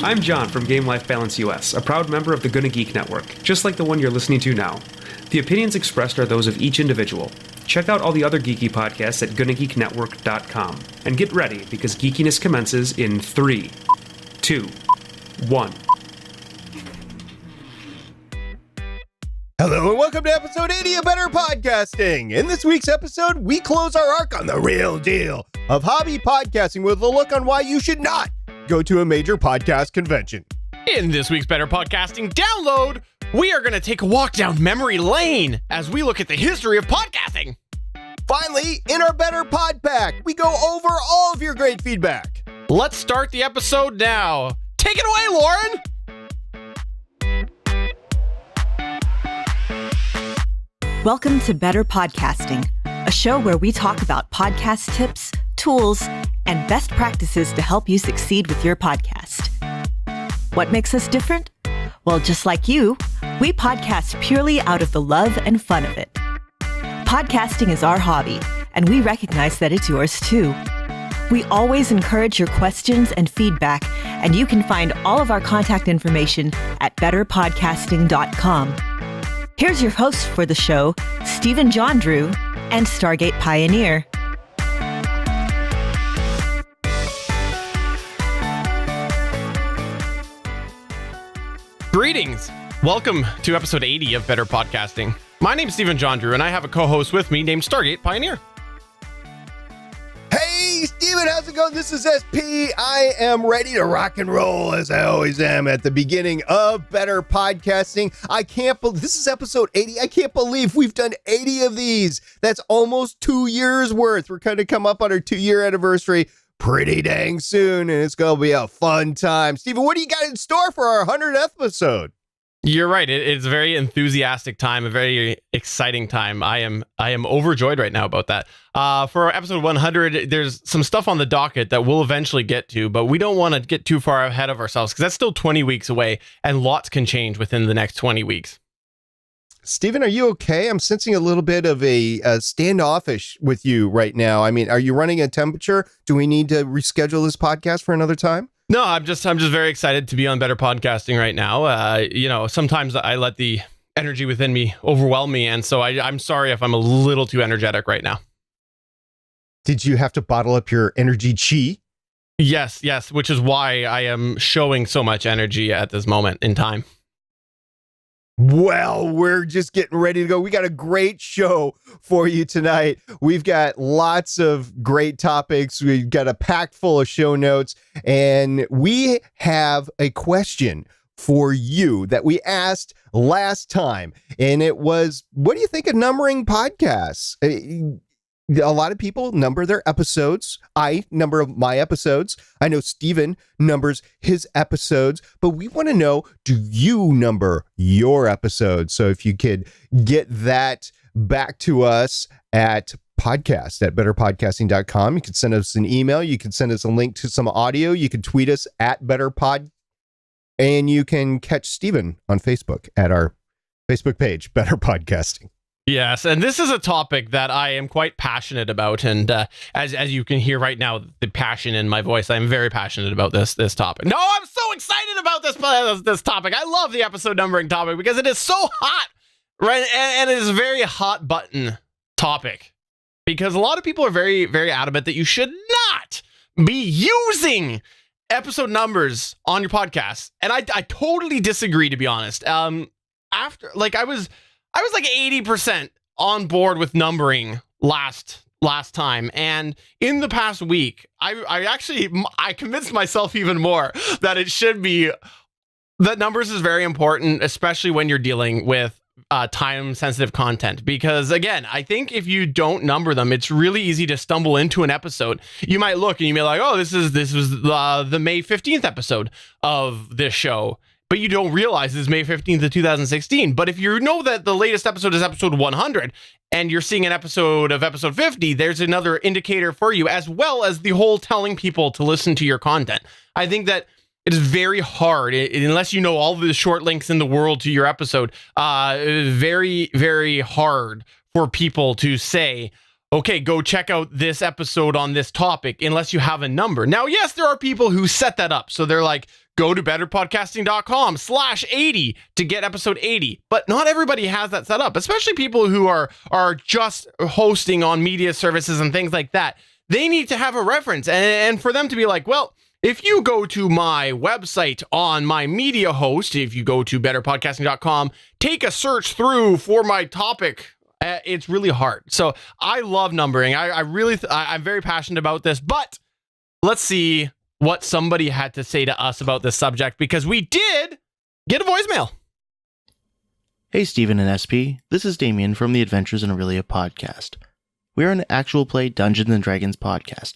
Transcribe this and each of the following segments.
I'm John from Game Life Balance US, a proud member of the Gonna Geek Network, just like the one you're listening to now. The opinions expressed are those of each individual. Check out all the other geeky podcasts at GonnaGeekNetwork.com. And get ready, because geekiness commences in 3, 2, 1. Hello and welcome to episode 80 of Better Podcasting. In this week's episode, we close our arc on the real deal of hobby podcasting with a look on why you should not go to a major podcast convention. In this week's Better Podcasting download, we are going to take a walk down memory lane as we look at the history of podcasting. Finally, in our Better Pod Pack, we go over all of your great feedback. Let's start the episode now. Take it away, Lauren! Welcome to Better Podcasting, a show where we talk about podcast tips, tools, and best practices to help you succeed with your podcast. What makes us different? Well, just like you, we podcast purely out of the love and fun of it. Podcasting is our hobby, and we recognize that it's yours too. We always encourage your questions and feedback, and you can find all of our contact information at betterpodcasting.com. Here's your host for the show, Stephen John Drew and Stargate Pioneer. Greetings. Welcome to episode 80 of Better Podcasting. My name's Stephen John Drew, and I have a co-host with me named Stargate Pioneer. Hey, Steven, how's it going? This is SP. I am ready to rock and roll, as I always am at the beginning of Better Podcasting. I can't believe this is episode 80. I can't believe we've done 80 of these. That's almost 2 years worth. We're going to come up on our 2-year anniversary pretty dang soon, and it's going to be a fun time. Steven, what do you got in store for our 100th episode? You're right. It's a very enthusiastic time, a very exciting time. I am overjoyed right now about that. For episode 100, there's some stuff on the docket that we'll eventually get to, but we don't want to get too far ahead of ourselves because that's still 20 weeks away, and lots can change within the next 20 weeks. Steven, are you okay? I'm sensing a little bit of a standoffish with you right now. I mean, are you running a temperature? Do we need to reschedule this podcast for another time? No, I'm just very excited to be on Better Podcasting right now. Sometimes I let the energy within me overwhelm me, and so I'm sorry if I'm a little too energetic right now. Did you have to bottle up your energy chi? Yes, which is why I am showing so much energy at this moment in time. Well, we're just getting ready to go. We got a great show for you tonight. We've got lots of great topics. We've got a pack full of show notes, and we have a question for you that we asked last time, and it was, what do you think of numbering podcasts? A lot of people number their episodes. I number my episodes. I know Steven numbers his episodes, but we want to know, do you number your episodes? So if you could get that back to us at podcast@betterpodcasting.com, you can send us an email. You can send us a link to some audio. You can tweet us at BetterPod, and you can catch Steven on Facebook at our Facebook page, Better Podcasting. Yes, and this is a topic that I am quite passionate about, and as you can hear right now, the passion in my voice, I'm very passionate about this topic. No, I'm so excited about this topic. I love the episode numbering topic because it is so hot, right? And it is a very hot button topic because a lot of people are very, very adamant that you should not be using episode numbers on your podcast, and I totally disagree, to be honest. I was like 80% on board with numbering last time, and in the past week, I convinced myself even more that it should be, that numbers is very important, especially when you're dealing with time-sensitive content. Because again, I think if you don't number them, it's really easy to stumble into an episode. You might look and you may be like, oh, this was the May 15th episode of this show. But you don't realize it's May 15th of 2016. But if you know that the latest episode is episode 100 and you're seeing an episode of episode 50, there's another indicator for you, as well as the whole telling people to listen to your content. I think that it is very hard, unless you know all the short links in the world to your episode, it is very, very hard for people to say, okay, go check out this episode on this topic, unless you have a number. Now, yes, there are people who set that up. So they're like, go to betterpodcasting.com/80 to get episode 80. But not everybody has that set up, especially people who are just hosting on media services and things like that. They need to have a reference, and for them to be like, well, if you go to my website on my media host, if you go to betterpodcasting.com, take a search through for my topic, it's really hard. So I love numbering. I'm very passionate about this, but let's see what somebody had to say to us about this subject, because we did get a voicemail. Hey, Stephen and SP. This is Damien from the Adventures in Aurelia podcast. We are an actual play Dungeons & Dragons podcast.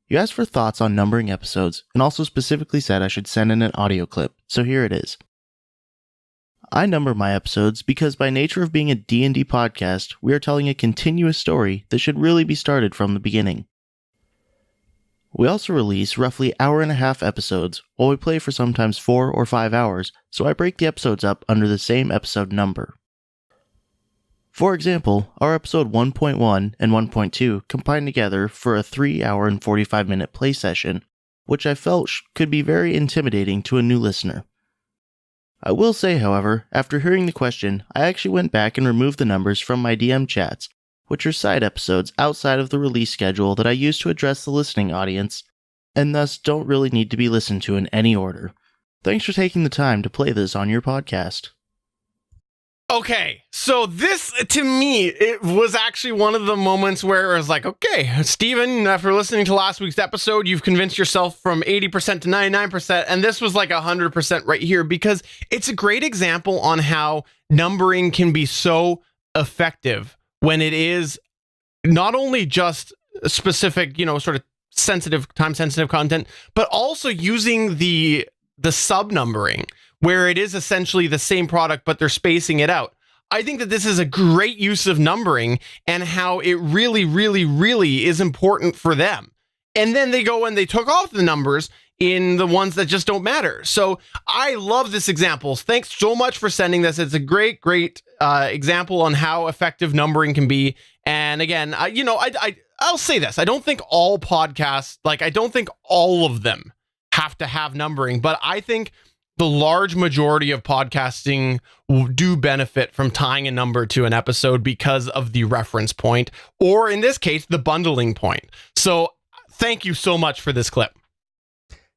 You asked for thoughts on numbering episodes, and also specifically said I should send in an audio clip, so here it is. I number my episodes because by nature of being a D&D podcast, we are telling a continuous story that should really be started from the beginning. We also release roughly hour-and-a-half episodes, while we play for sometimes 4 or 5 hours, so I break the episodes up under the same episode number. For example, our episode 1.1 and 1.2 combined together for a 3-hour and 45-minute play session, which I felt could be very intimidating to a new listener. I will say, however, after hearing the question, I actually went back and removed the numbers from my DM chats, which are side episodes outside of the release schedule that I use to address the listening audience, and thus don't really need to be listened to in any order. Thanks for taking the time to play this on your podcast. Okay, so this, to me, it was actually one of the moments where it was like, okay, Steven, after listening to last week's episode, you've convinced yourself from 80% to 99%, and this was like 100% right here, because it's a great example on how numbering can be so effective when it is not only just specific, sort of sensitive, time-sensitive content, but also using the sub-numbering, where it is essentially the same product, but they're spacing it out. I think that this is a great use of numbering and how it really, really, really is important for them. And then they go and they took off the numbers in the ones that just don't matter. So I love this example. Thanks so much for sending this. It's a great, great example on how effective numbering can be. And again, I'll say this. I don't think all podcasts, I don't think all of them have to have numbering, but I think the large majority of podcasting do benefit from tying a number to an episode because of the reference point, or in this case, the bundling point. So thank you so much for this clip.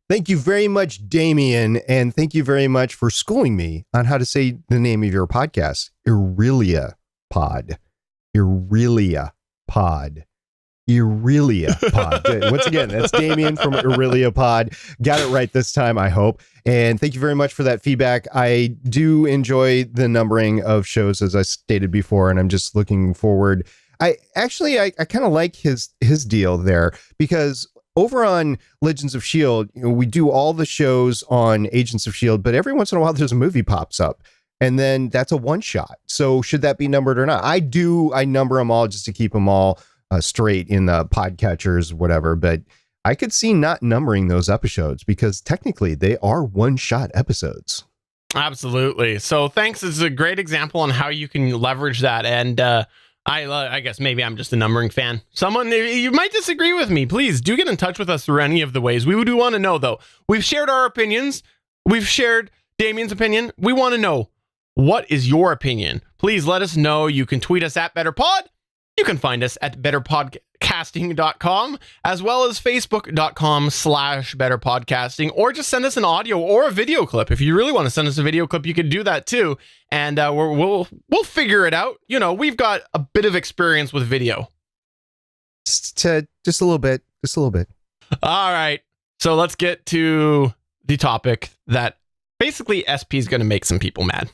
Thank you very much, Damien, and thank you very much for schooling me on how to say the name of your podcast, Aurelia Pod. Aurelia Pod. Aurelia Pod. Once again, that's Damien from Aurelia Pod. Got it right this time, I hope. And thank you very much for that feedback. I do enjoy the numbering of shows, as I stated before, and I'm just looking forward. I kind of like his deal there, because over on Legends of S.H.I.E.L.D., we do all the shows on Agents of S.H.I.E.L.D., but every once in a while there's a movie pops up, and then that's a one shot. So should that be numbered or not? I number them all just to keep them all straight in the podcatchers, whatever, but I could see not numbering those episodes because technically they are one-shot episodes. Absolutely. So thanks. This is a great example on how you can leverage that. And I guess maybe I'm just a numbering fan. Someone, you might disagree with me. Please do get in touch with us through any of the ways. We do want to know, though. We've shared our opinions. We've shared Damien's opinion. We want to know, what is your opinion? Please let us know. You can tweet us at BetterPod. You can find us at betterpodcasting.com, as well as facebook.com/betterpodcasting, or just send us an audio or a video clip. If you really want to send us a video clip, you can do that too. And we'll figure it out. We've got a bit of experience with video. Just a little bit. All right. So let's get to the topic that basically SP is going to make some people mad.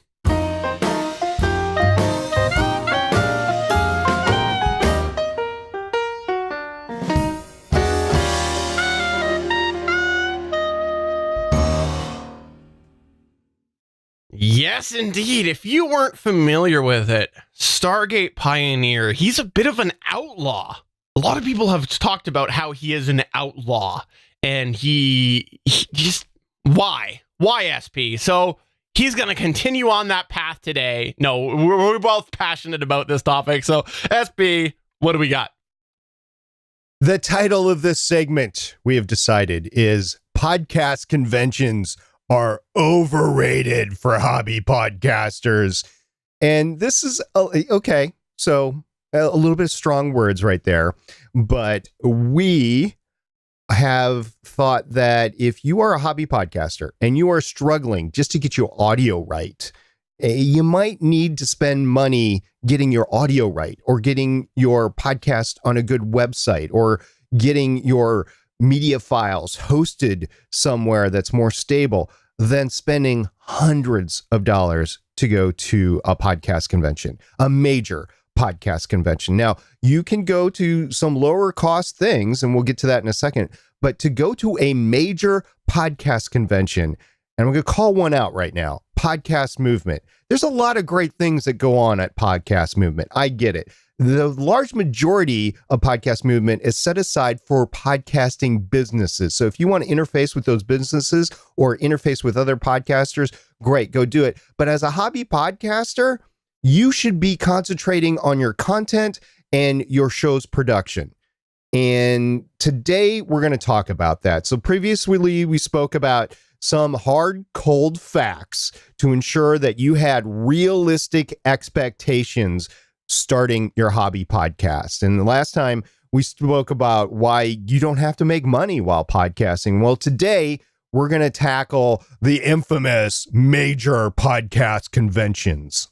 Yes, indeed. If you weren't familiar with it, Stargate Pioneer, he's a bit of an outlaw. A lot of people have talked about how he is an outlaw, and he just, why? Why, SP? So he's going to continue on that path today. No, we're both passionate about this topic. So SP, what do we got? The title of this segment, we have decided, is Podcast Conventions are overrated for hobby podcasters. And this is okay. So a little bit of strong words right there, but we have thought that if you are a hobby podcaster and you are struggling just to get your audio right, you might need to spend money getting your audio right, or getting your podcast on a good website, or getting your media files hosted somewhere that's more stable than spending hundreds of dollars to go to a podcast convention, a major podcast convention. Now, you can go to some lower cost things, and we'll get to that in a second, but to go to a major podcast convention, and I'm going to call one out right now, Podcast Movement. There's a lot of great things that go on at Podcast Movement. I get it. The large majority of Podcast Movement is set aside for podcasting businesses. So if you want to interface with those businesses or interface with other podcasters, great, go do it. But as a hobby podcaster, you should be concentrating on your content and your show's production. And today we're going to talk about that. So previously we spoke about some hard, cold facts to ensure that you had realistic expectations starting your hobby podcast. And the last time we spoke about why you don't have to make money while podcasting. Well, today we're going to tackle the infamous major podcast conventions.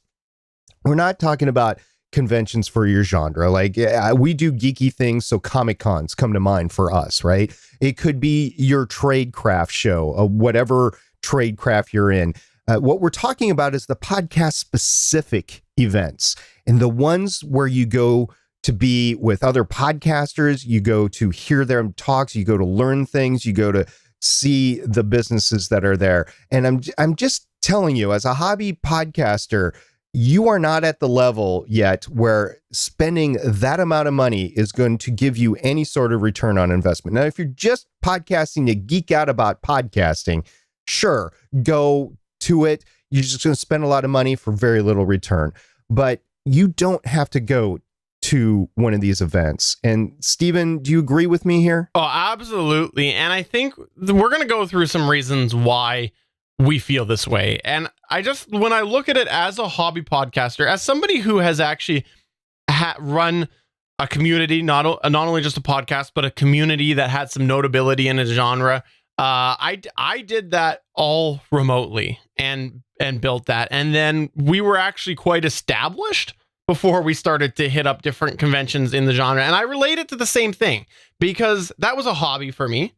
We're not talking about conventions for your genre. Like, we do geeky things, so Comic Cons come to mind for us, right? It could be your trade craft show, whatever trade craft you're in. What we're talking about is the podcast specific events, and the ones where you go to be with other podcasters, you go to hear their talks, you go to learn things, you go to see the businesses that are there. And I'm just telling you, as a hobby podcaster, you are not at the level yet where spending that amount of money is going to give you any sort of return on investment. Now, if you're just podcasting to geek out about podcasting, sure, go to it. You're just going to spend a lot of money for very little return. But you don't have to go to one of these events. And Stephen, do you agree with me here? Oh, absolutely. And I think we're going to go through some reasons why we feel this way. And when I look at it as a hobby podcaster, as somebody who has actually run a community, not only just a podcast, but a community that had some notability in a genre, I did that all remotely and built that. And then we were actually quite established before we started to hit up different conventions in the genre. And I relate it to the same thing because that was a hobby for me.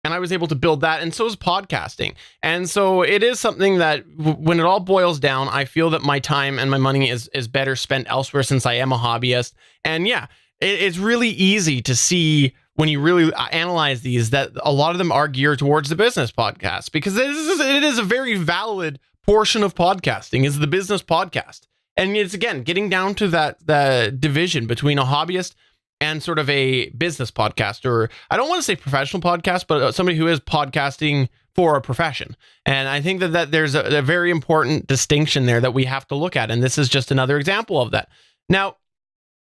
And I was able to build that, and so is podcasting. And so it is something that when it all boils down, I feel that my time and my money is better spent elsewhere since I am a hobbyist. And yeah, it's really easy to see when you really analyze these that a lot of them are geared towards the business podcast, because it is a very valid portion of podcasting is the business podcast. And it's, again, getting down to the division between a hobbyist and sort of a business podcast, or I don't want to say professional podcast, but somebody who is podcasting for a profession. And I think that there's a very important distinction there that we have to look at. And this is just another example of that. Now,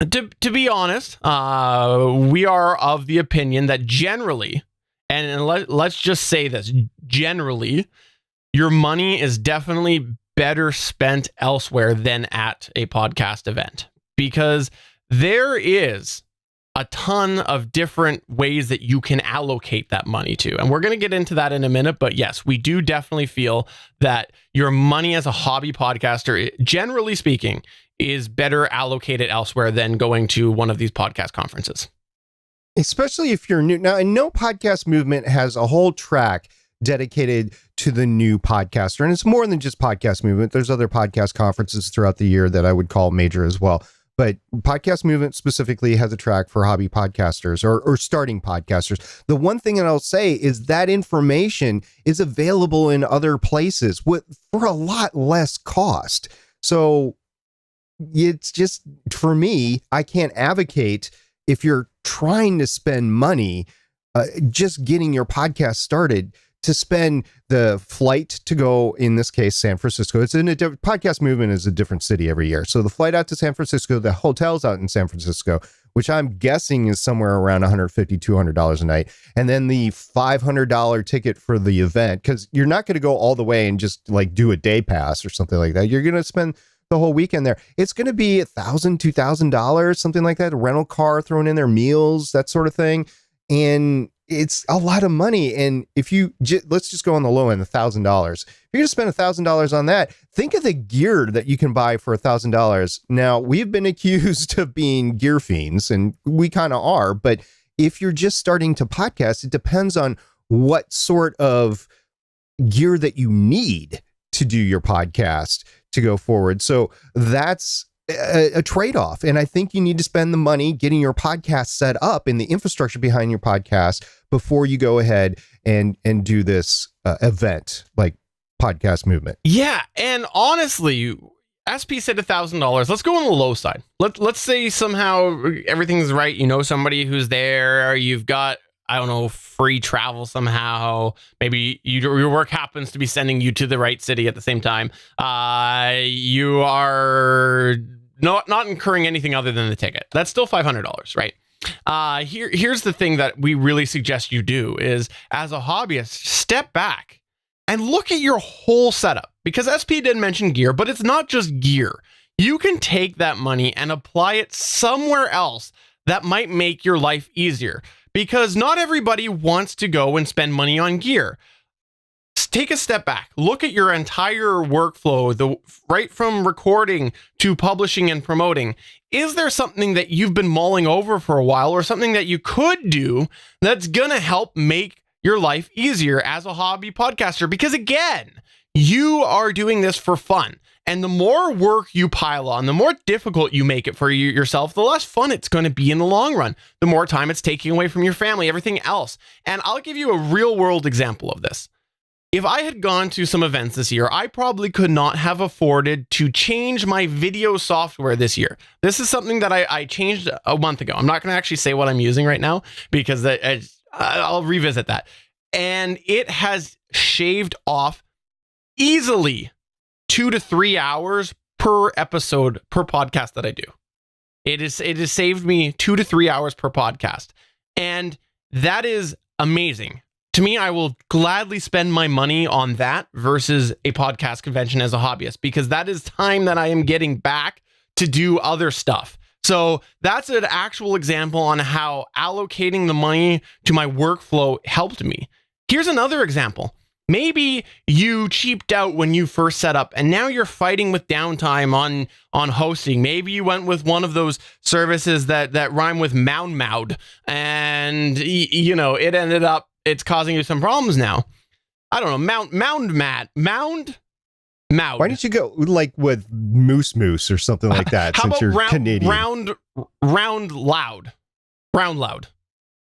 to be honest, we are of the opinion that generally, and let's just say this, generally, your money is definitely better spent elsewhere than at a podcast event, because there is a ton of different ways that you can allocate that money to. And we're going to get into that in a minute. But yes, we do definitely feel that your money as a hobby podcaster, generally speaking, is better allocated elsewhere than going to one of these podcast conferences. Especially if you're new. Now, I know Podcast Movement has a whole track dedicated to the new podcaster. And it's more than just Podcast Movement. There's other podcast conferences throughout the year that I would call major as well. But Podcast Movement specifically has a track for hobby podcasters or starting podcasters. The one thing that I'll say is that information is available in other places for a lot less cost. So it's just, for me, I can't advocate if you're trying to spend money just getting your podcast started to spend the flight to go, in this case, San Francisco. It's in Podcast Movement is a different city every year. So the flight out to San Francisco, the hotels out in San Francisco, which I'm guessing is somewhere around $150, $200 a night. And then the $500 ticket for the event, because you're not going to go all the way and just like do a day pass or something like that. You're going to spend the whole weekend there. It's going to be $1,000, $2,000, something like that. A rental car thrown in there, meals, that sort of thing. And it's a lot of money. And if you let's just go on the low end, $1,000. If you're going to spend $1,000 on that, think of the gear that you can buy for $1,000. Now, we've been accused of being gear fiends, and we kind of are. But if you're just starting to podcast, it depends on what sort of gear that you need to do your podcast to go forward. So that's a trade-off. And I think you need to spend the money getting your podcast set up and the infrastructure behind your podcast before you go ahead and do this event like Podcast Movement. Yeah. And honestly, SP said $1,000. Let's go on the low side. Let's say somehow everything's right. You know somebody who's there. You've got, I don't know, free travel somehow. Maybe your work happens to be sending you to the right city at the same time. You are not incurring anything other than the ticket. That's still $500, right? Here's the thing that we really suggest you do is, as a hobbyist, step back and look at your whole setup. Because SP did mention gear, but it's not just gear. You can take that money and apply it somewhere else that might make your life easier. Because not everybody wants to go and spend money on gear. Take a step back. Look at your entire workflow, right from recording to publishing and promoting. Is there something that you've been mulling over for a while, or something that you could do that's going to help make your life easier as a hobby podcaster? Because again, you are doing this for fun. And the more work you pile on, the more difficult you make it for yourself, the less fun it's going to be in the long run. The more time it's taking away from your family, everything else. And I'll give you a real world example of this. If I had gone to some events this year, I probably could not have afforded to change my video software this year. This is something that I changed a month ago. I'm not going to actually say what I'm using right now because I'll revisit that. And it has shaved off easily 2 to 3 hours per episode per podcast that I do. It has saved me 2 to 3 hours per podcast. And that is amazing. To me, I will gladly spend my money on that versus a podcast convention as a hobbyist, because that is time that I am getting back to do other stuff. So that's an actual example on how allocating the money to my workflow helped me. Here's another example. Maybe you cheaped out when you first set up and now you're fighting with downtime on hosting. Maybe you went with one of those services that rhyme with mound and it ended up, it's causing you some problems now. I don't know, mound. Why don't you go like with moose or something like that? How since about you're Canadian. round loud.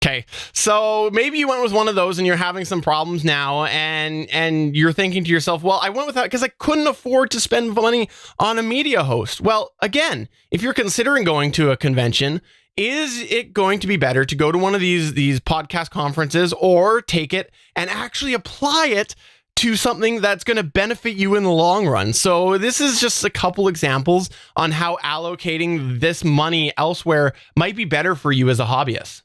Okay, so maybe you went with one of those and you're having some problems now, and you're thinking to yourself, well, I went with that because I couldn't afford to spend money on a media host. Well, again, if you're considering going to a convention, is it going to be better to go to one of these podcast conferences or take it and actually apply it to something that's going to benefit you in the long run? So this is just a couple examples on how allocating this money elsewhere might be better for you as a hobbyist.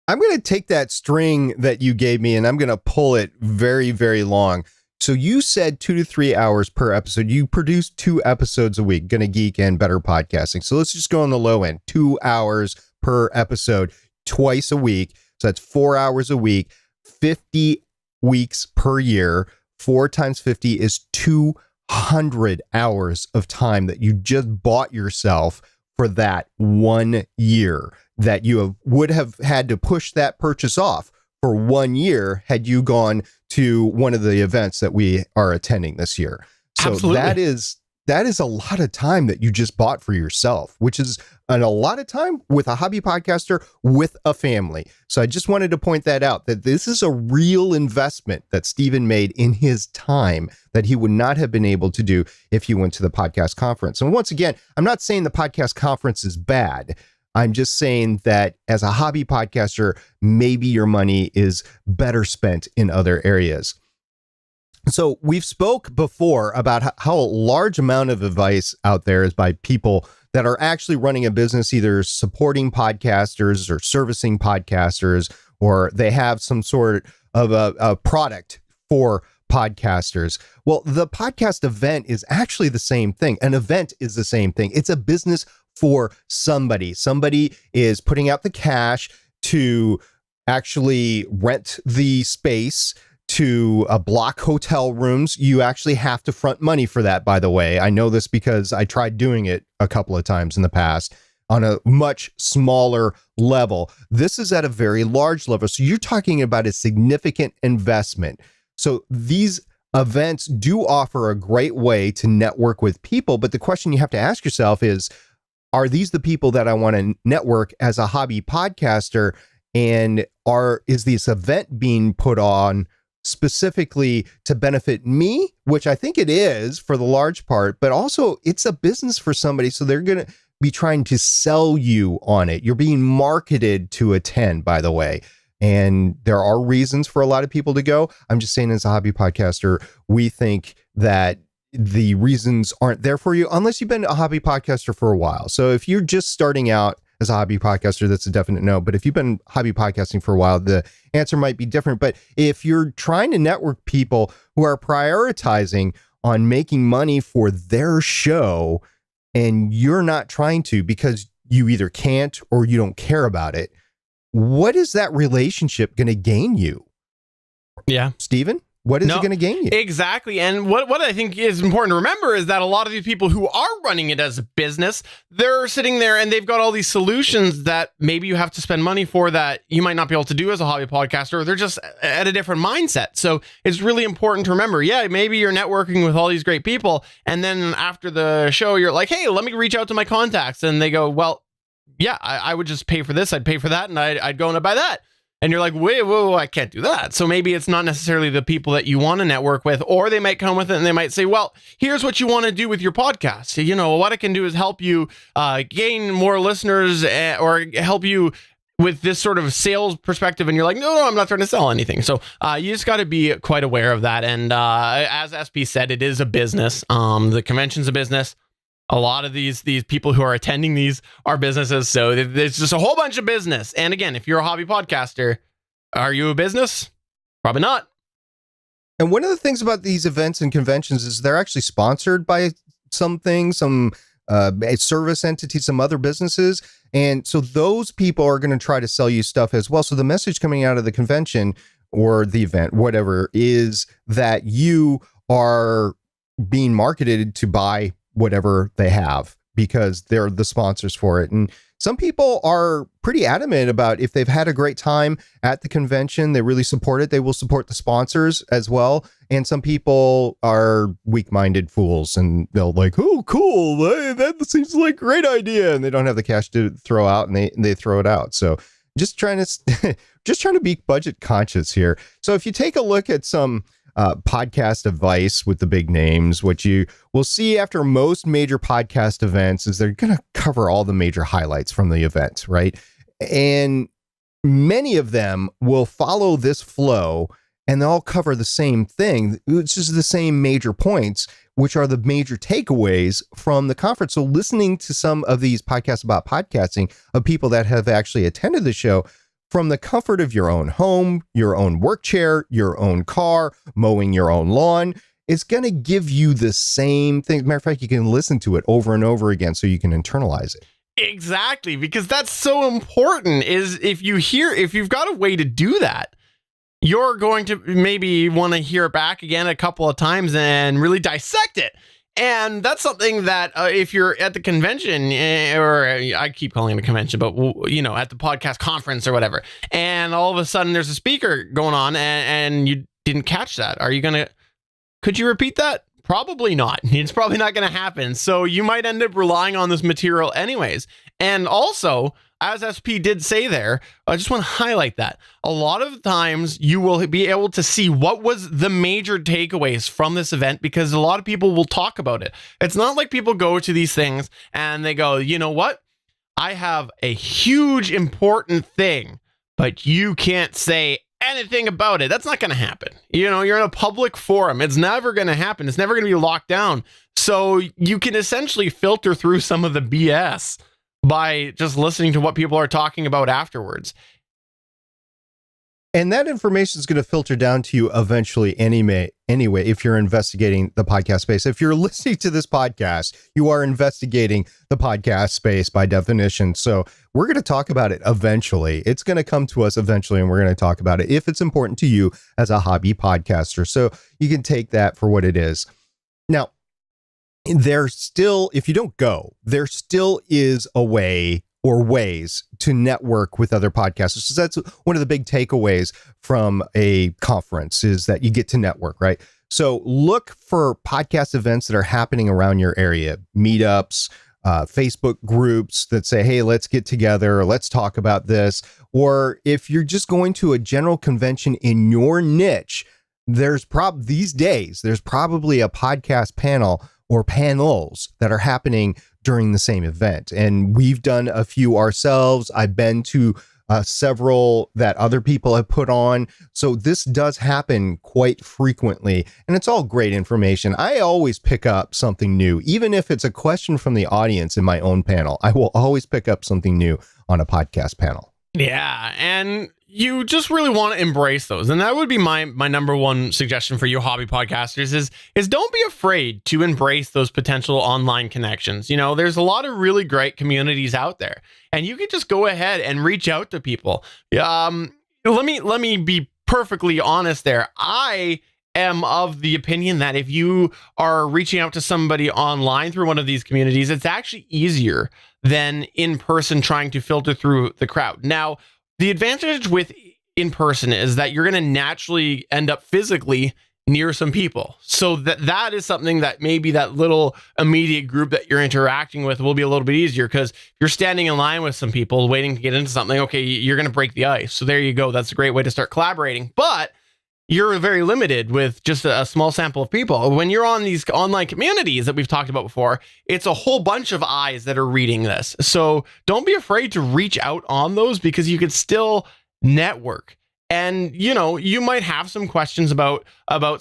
I'm going to take that string that you gave me and I'm going to pull it very, very long. So you said 2 to 3 hours per episode. You produce 2 episodes a week, Gonna Geek and Better Podcasting. So let's just go on the low end, 2 hours per episode, twice a week. So that's 4 hours a week, 50 weeks per year. 4 times 50 is 200 hours of time that you just bought yourself for that 1 year, that you would have had to push that purchase off for 1 year had you gone to one of the events that we are attending this year. So Absolutely. that is a lot of time that you just bought for yourself, which is a lot of time with a hobby podcaster with a family. So I just wanted to point that out, that this is a real investment that Stephen made in his time that he would not have been able to do if he went to the podcast conference. And once again, I'm not saying the podcast conference is bad. I'm just saying that as a hobby podcaster, maybe your money is better spent in other areas. So we've spoke before about how a large amount of advice out there is by people that are actually running a business, either supporting podcasters or servicing podcasters, or they have some sort of a product for podcasters. Well, the podcast event is actually the same thing. An event is the same thing. It's a business for somebody. Somebody is putting out the cash to actually rent the space, to block hotel rooms. You actually have to front money for that, by the way. I know this because I tried doing it a couple of times in the past on a much smaller level. This is at a very large level. So you're talking about a significant investment. So these events do offer a great way to network with people. But the question you have to ask yourself is, are these the people that I want to network as a hobby podcaster? And is this event being put on specifically to benefit me, which I think it is for the large part, but also it's a business for somebody. So they're going to be trying to sell you on it. You're being marketed to attend, by the way. And there are reasons for a lot of people to go. I'm just saying, as a hobby podcaster, we think that the reasons aren't there for you unless you've been a hobby podcaster for a while. So if you're just starting out as a hobby podcaster, that's a definite no. But if you've been hobby podcasting for a while, the answer might be different. But if you're trying to network people who are prioritizing on making money for their show, and you're not trying to because you either can't or you don't care about it, what is that relationship going to gain you? Yeah. Steven? What is it going to gain you? Exactly. And what I think is important to remember is that a lot of these people who are running it as a business, they're sitting there and they've got all these solutions that maybe you have to spend money for that you might not be able to do as a hobby podcaster, or they're just at a different mindset. So it's really important to remember, yeah, maybe you're networking with all these great people. And then after the show, you're like, hey, let me reach out to my contacts. And they go, well, yeah, I would just pay for this. I'd pay for that. And I'd go and I'd buy that. And you're like, wait, whoa, I can't do that. So maybe it's not necessarily the people that you want to network with, or they might come with it and they might say, well, here's what you want to do with your podcast. So, you know, what I can do is help you gain more listeners or help you with this sort of sales perspective. And you're like, no, I'm not trying to sell anything. So you just got to be quite aware of that. And as SP said, it is a business. The convention's a business. A lot of these people who are attending these are businesses. So there's just a whole bunch of business. And again, if you're a hobby podcaster, are you a business? Probably not. And one of the things about these events and conventions is they're actually sponsored by something, some a service entity, some other businesses. And so those people are going to try to sell you stuff as well. So the message coming out of the convention or the event, whatever, is that you are being marketed to buy whatever they have because they're the sponsors for it. And some people are pretty adamant about, if they've had a great time at the convention, they really support it, they will support the sponsors as well. And some people are weak-minded fools and they'll like, oh, cool, that seems like a great idea. And they don't have the cash to throw out, and they throw it out. So just trying to be budget conscious here. So if you take a look at some podcast advice with the big names, what you will see after most major podcast events is they're going to cover all the major highlights from the event, right? And many of them will follow this flow and they'll cover the same thing, which is the same major points, which are the major takeaways from the conference. So listening to some of these podcasts about podcasting of people that have actually attended the show, from the comfort of your own home, your own work chair, your own car, mowing your own lawn, it's going to give you the same thing. Matter of fact, you can listen to it over and over again so you can internalize it. Exactly, because that's so important. Is if you've got a way to do that, you're going to maybe want to hear it back again a couple of times and really dissect it. And that's something that if you're at the convention, or I keep calling it a convention, but you know, at the podcast conference or whatever, and all of a sudden there's a speaker going on and you didn't catch that. Could you repeat that? Probably not. It's probably not going to happen. So you might end up relying on this material anyways. And also, as SP did say there, I just want to highlight that a lot of times you will be able to see what was the major takeaways from this event, because a lot of people will talk about it. It's not like people go to these things and they go, you know what? I have a huge important thing, but you can't say anything about it. That's not going to happen. You know, you're in a public forum. It's never going to happen. It's never going to be locked down. So you can essentially filter through some of the BS by just listening to what people are talking about afterwards. And that information is going to filter down to you eventually anyway, if you're investigating the podcast space. If you're listening to this podcast, you are investigating the podcast space by definition. So we're going to talk about it eventually. It's going to come to us eventually, and we're going to talk about it if it's important to you as a hobby podcaster. So you can take that for what it is. Now, there's still, if you don't go, there still is a way or ways to network with other podcasters. So that's one of the big takeaways from a conference, is that you get to network, right? So look for podcast events that are happening around your area, meetups, Facebook groups that say, hey, let's get together, or let's talk about this. Or if you're just going to a general convention in your niche, these days, there's probably a podcast panel or panels that are happening during the same event. And we've done a few ourselves. I've been to several that other people have put on. So this does happen quite frequently, and it's all great information. I always pick up something new, even if it's a question from the audience in my own panel. I will always pick up something new on a podcast panel. Yeah, and you just really want to embrace those. And that would be my number one suggestion for you hobby podcasters is don't be afraid to embrace those potential online connections. You know, there's a lot of really great communities out there, and you can just go ahead and reach out to people. Let me be perfectly honest there. I am of the opinion that if you are reaching out to somebody online through one of these communities, it's actually easier than in person trying to filter through the crowd. Now, the advantage with in person is that you're going to naturally end up physically near some people. So that is something that maybe that little immediate group that you're interacting with will be a little bit easier, because if you're standing in line with some people waiting to get into something, okay, you're going to break the ice. So there you go. That's a great way to start collaborating. But you're very limited with just a small sample of people. When you're on these online communities that we've talked about before, it's a whole bunch of eyes that are reading this. So don't be afraid to reach out on those, because you could still network. And, you know, you might have some questions about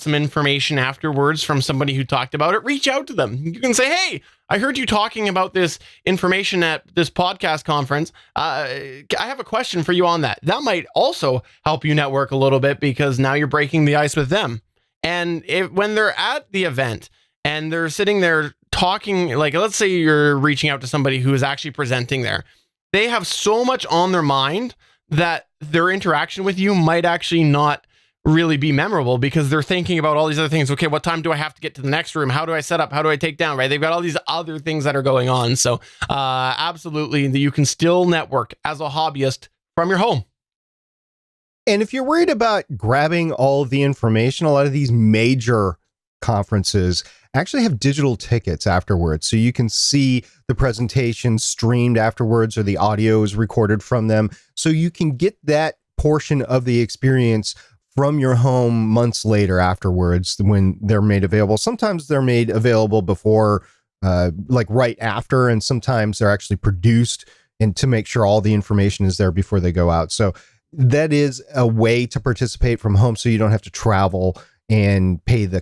some information afterwards from somebody who talked about it. Reach out to them. You can say, hey, I heard you talking about this information at this podcast conference. I have a question for you on that. That might also help you network a little bit, because now you're breaking the ice with them. And when they're at the event and they're sitting there talking, like, let's say you're reaching out to somebody who is actually presenting there, they have so much on their mind that their interaction with you might actually not really be memorable, because they're thinking about all these other things. Okay, what time do I have to get to the next room? How do I set up? How do I take down? Right? They've got all these other things that are going on. So absolutely, you can still network as a hobbyist from your home. And if you're worried about grabbing all of the information, a lot of these major conferences actually have digital tickets afterwards. So you can see the presentation streamed afterwards, or the audio is recorded from them. So you can get that portion of the experience from your home months later afterwards when they're made available. Sometimes they're made available before, like right after, and sometimes they're actually produced and to make sure all the information is there before they go out. So that is a way to participate from home, so you don't have to travel and pay the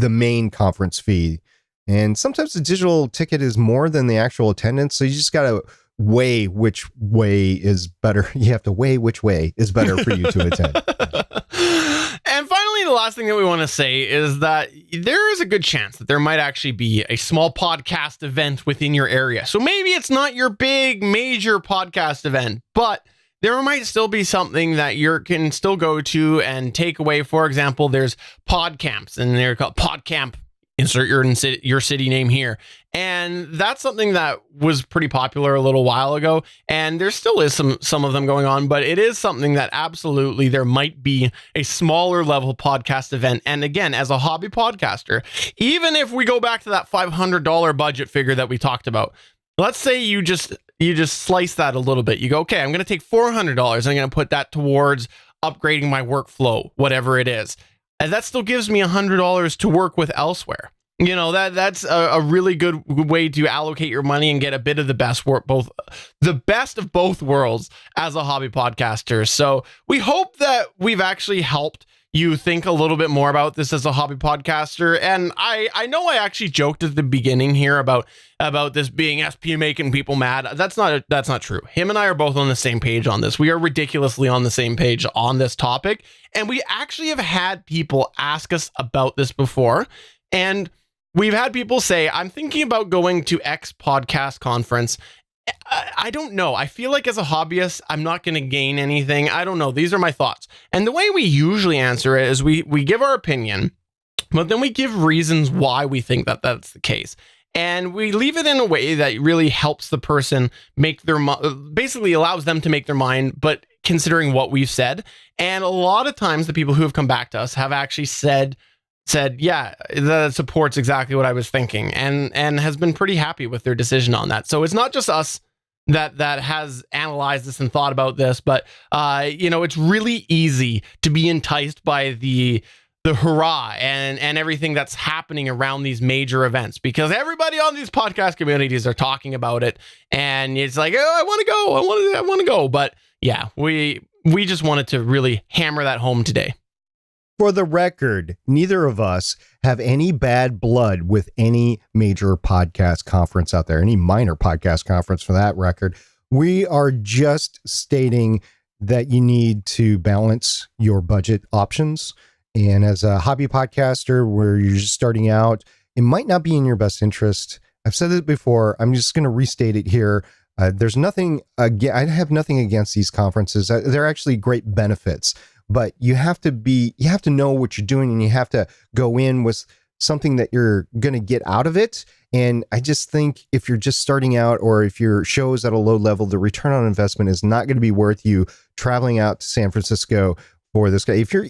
main conference fee. And sometimes the digital ticket is more than the actual attendance. So you just got to weigh which way is better. You have to weigh which way is better for you to attend. And finally, the last thing that we want to say is that there is a good chance that there might actually be a small podcast event within your area. So maybe it's not your big major podcast event, but there might still be something that you can still go to and take away. For example, there's pod camps, and they're called pod camp. Insert your city name here. And that's something that was pretty popular a little while ago. And there still is some of them going on, but it is something that absolutely there might be a smaller level podcast event. And again, as a hobby podcaster, even if we go back to that $500 budget figure that we talked about, let's say you just slice that a little bit. You go, okay, I'm going to take $400 and I'm going to put that towards upgrading my workflow, whatever it is. And that still gives me $100 to work with elsewhere. You know, that's a really good way to allocate your money and get a bit of the best of both worlds as a hobby podcaster. So we hope that we've actually helped you think a little bit more about this as a hobby podcaster. And I know I actually joked at the beginning here about this being SP making people mad. That's not true. Him and I are both on the same page on this. We are ridiculously on the same page on this topic. And we actually have had people ask us about this before. And we've had people say, I'm thinking about going to X podcast conference. I don't know. I feel like as a hobbyist, I'm not going to gain anything. I don't know. These are my thoughts. And the way we usually answer it is we give our opinion, but then we give reasons why we think that that's the case. And we leave it in a way that really helps the person make their basically allows them to make their mind, but considering what we've said. And a lot of times the people who have come back to us have actually said, yeah, that supports exactly what I was thinking, and has been pretty happy with their decision on that. So it's not just us that has analyzed this and thought about this, but it's really easy to be enticed by the hurrah and everything that's happening around these major events, because everybody on these podcast communities are talking about it, and it's like, oh, I want to go. But yeah, we just wanted to really hammer that home today. For the record, neither of us have any bad blood with any major podcast conference out there, any minor podcast conference for that record. We are just stating that you need to balance your budget options. And as a hobby podcaster where you're just starting out, it might not be in your best interest. I've said it before. I'm just going to restate it here. There's nothing, I have nothing against these conferences. They're actually great benefits. But you have to know what you're doing, and you have to go in with something that you're going to get out of it. And I just think if you're just starting out, or if your show is at a low level, the return on investment is not going to be worth you traveling out to San Francisco for this guy. If you're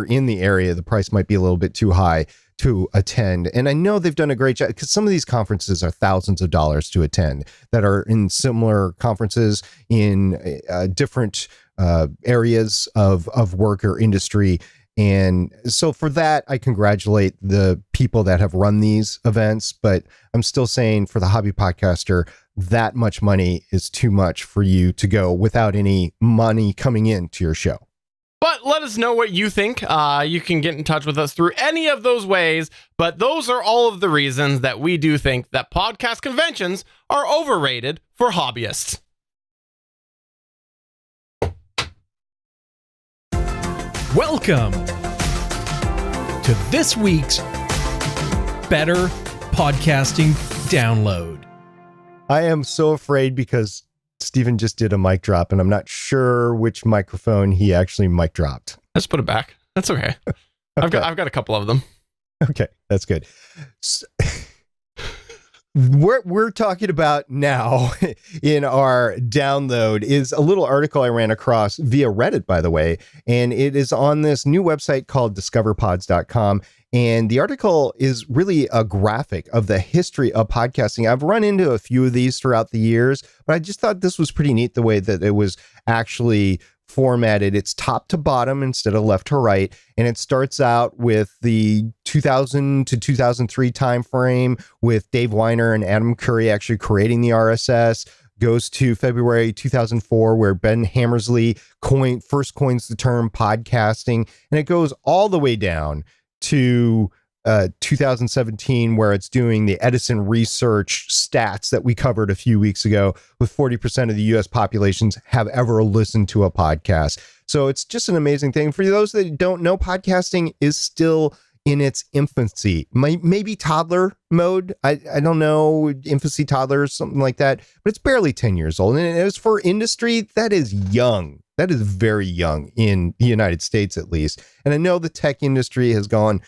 in the area, the price might be a little bit too high to attend. And I know they've done a great job, because some of these conferences are thousands of dollars to attend that are in similar conferences in different areas of work or industry. And so for that, I congratulate the people that have run these events, but I'm still saying for the hobby podcaster, that much money is too much for you to go without any money coming into your show. But let us know what you think. You can get in touch with us through any of those ways, but those are all of the reasons that we do think that podcast conventions are overrated for hobbyists. Welcome to this week's Better Podcasting Download. I am so afraid because Stephen just did a mic drop, and I'm not sure which microphone he actually mic dropped. Let's put it back. That's okay. Okay. I've got a couple of them. Okay, that's good. So, what we're talking about now in our download is a little article I ran across via Reddit, by the way, and it is on this new website called discoverpods.com. And the article is really a graphic of the history of podcasting. I've run into a few of these throughout the years, but I just thought this was pretty neat the way that it was actually formatted. It's top to bottom instead of left to right. And it starts out with the 2000 to 2003 time frame with Dave Weiner and Adam Curry actually creating the RSS. Goes to February 2004, where Ben Hammersley first coins the term podcasting. And it goes all the way down to 2017, where it's doing the Edison research stats that we covered a few weeks ago, with 40% of the US populations have ever listened to a podcast. So it's just an amazing thing. For those that don't know, podcasting is still in its infancy, maybe toddler mode. I don't know, infancy, toddler, something like that, but it's barely 10 years old. And as for industry, that is young. That is very young in the United States, at least. And I know the tech industry has gone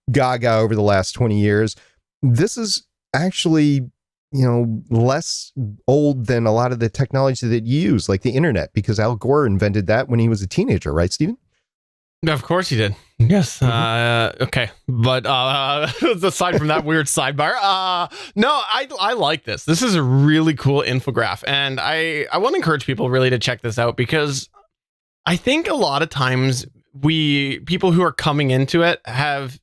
gaga over the last 20 years. This is actually, less old than a lot of the technology that you use, like the internet, because Al Gore invented that when he was a teenager, right, Stephen? Of course he did. Yes. Okay. But aside from that weird sidebar, no, I like this. This is a really cool infographic. And I want to encourage people really to check this out, because I think a lot of times people who are coming into it have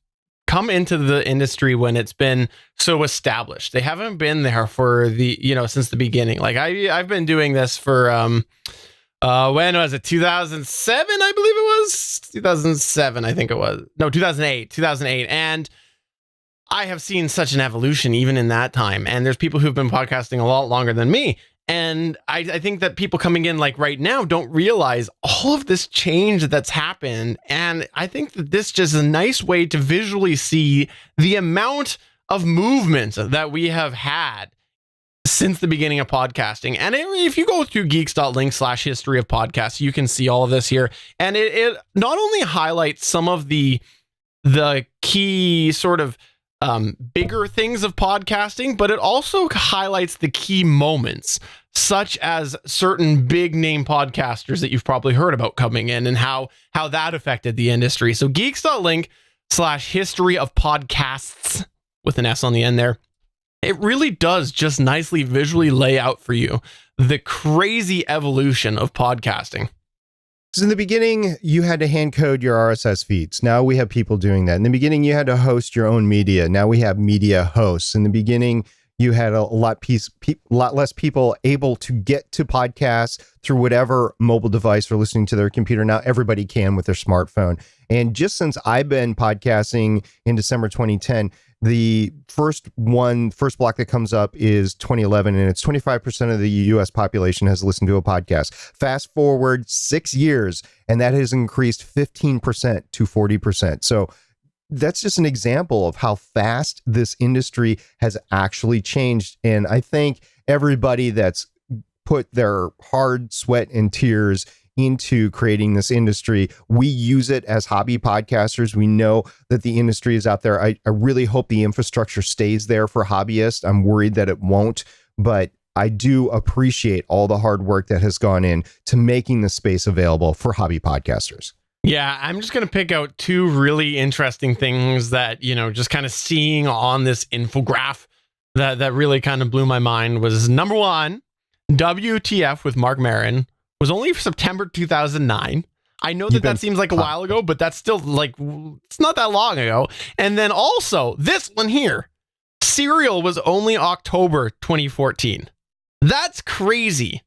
come into the industry when it's been so established. They haven't been there for since the beginning. Like I've been doing this for when was it? 2007, I believe it was. 2007, I think it was. No, 2008. And I have seen such an evolution even in that time. And there's people who've been podcasting a lot longer than me. And I think that people coming in like right now don't realize all of this change that's happened. And I think that this just is a nice way to visually see the amount of movement that we have had since the beginning of podcasting. And if you go through geeks.link/history of podcasts, you can see all of this here. And it not only highlights some of the key sort of bigger things of podcasting, but it also highlights the key moments, such as certain big name podcasters that you've probably heard about coming in and how that affected the industry. So geeks.link/history of podcasts with an S on the end there. It really does just nicely visually lay out for you the crazy evolution of podcasting. So in the beginning, you had to hand code your RSS feeds. Now we have people doing that. In the beginning, you had to host your own media. Now we have media hosts. In the beginning, you had a lot less people able to get to podcasts through whatever mobile device or listening to their computer. Now everybody can with their smartphone. And just since I've been podcasting in December 2010, the first block that comes up is 2011, and it's 25% of the U.S. population has listened to a podcast. Fast forward 6 years, and that has increased 15% to 40%. So that's just an example of how fast this industry has actually changed. And I think everybody that's put their hard sweat and tears into creating this industry, we use it as hobby podcasters. We know that the industry is out there. I really hope the infrastructure stays there for hobbyists. I'm worried that it won't, but I do appreciate all the hard work that has gone in to making the space available for hobby podcasters. Yeah, I'm just going to pick out two really interesting things that, just kind of seeing on this infograph that really kind of blew my mind was, number one, WTF with Mark Maron was only September 2009. I know that seems like a while ago, but that's still like, it's not that long ago. And then also this one here, Serial was only October 2014. That's crazy.